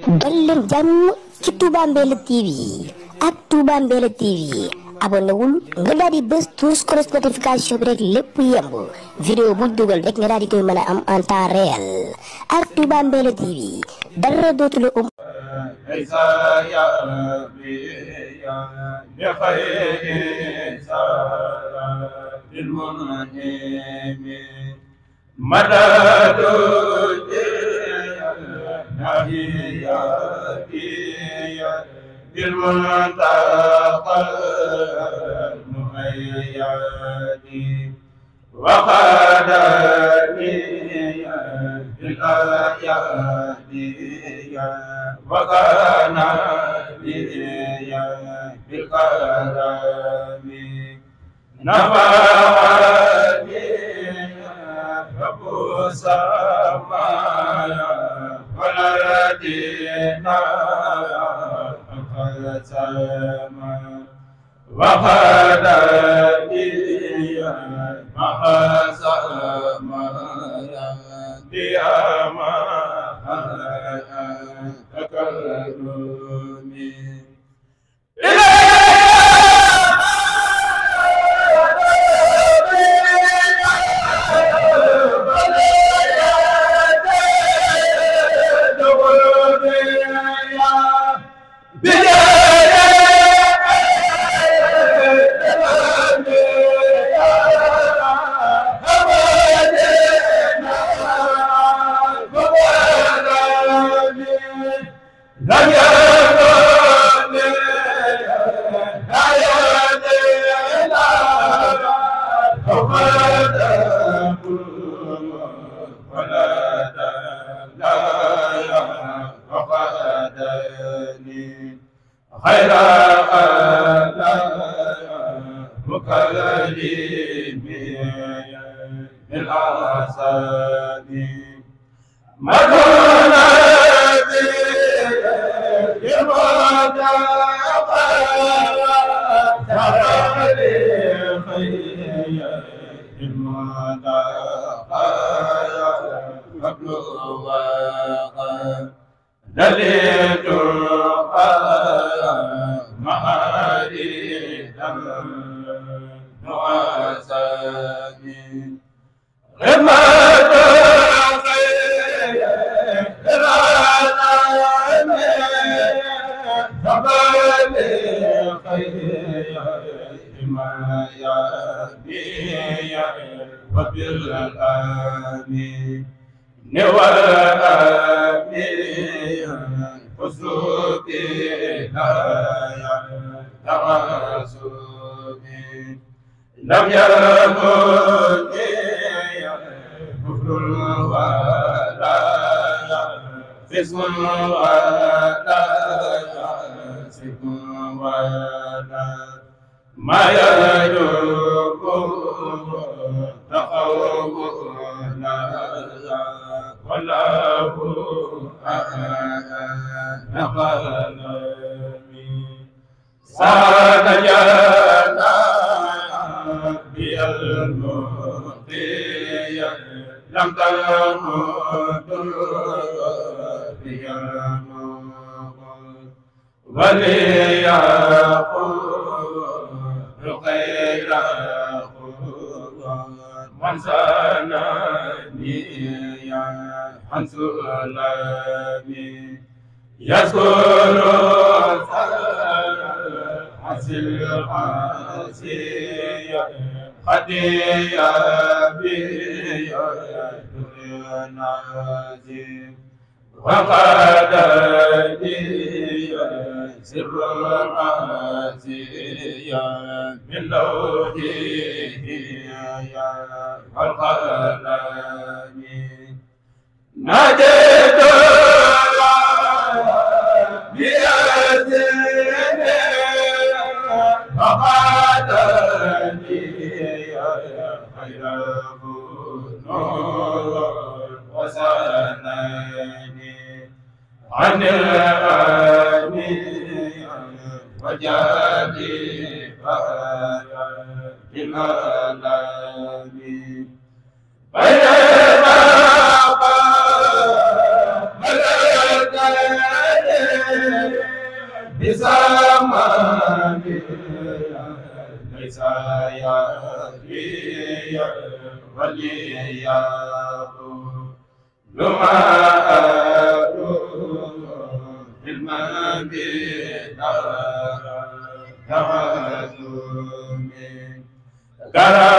dal leen jàmm ci Touba Mbella TV ak Touba Mbella TV abonné wul nga daal di bës tous cloche notification bi rek lépp yemb vidéo bu dugal rek nga daal di koy mën a am en temps réel ak Touba Mbella TV dara dootu la بالمنطقة المؤيد وقدرني بالآيات وكان لي بالكرم نفعني رب السماء والأرض وخدني مع سمايا بأما تكرمي خير مكلم بالأسد مدونا بمدى دليل معارض نواساني غمد خير راناني قبل خير ما يبي وبالآمين نوامي وسوقي لا يتعصبي لم يكن كفر ولا فسق ولا سق ولا ما يجوب تخوف ولا نقلني ساتجانا بالمطيع لم تمت بالمقل وليقول خير من سنني عن سلامي يذكر حسن حسيا خديا بي نازي وقد لي سر عزيا من لوحه والقلم ناديت بأذنه فقاتلني خير نور وسنني عن الآمين وجادي بالآلام بينما قام ملكا بزمان ليس يا ولي لما المبيد كرم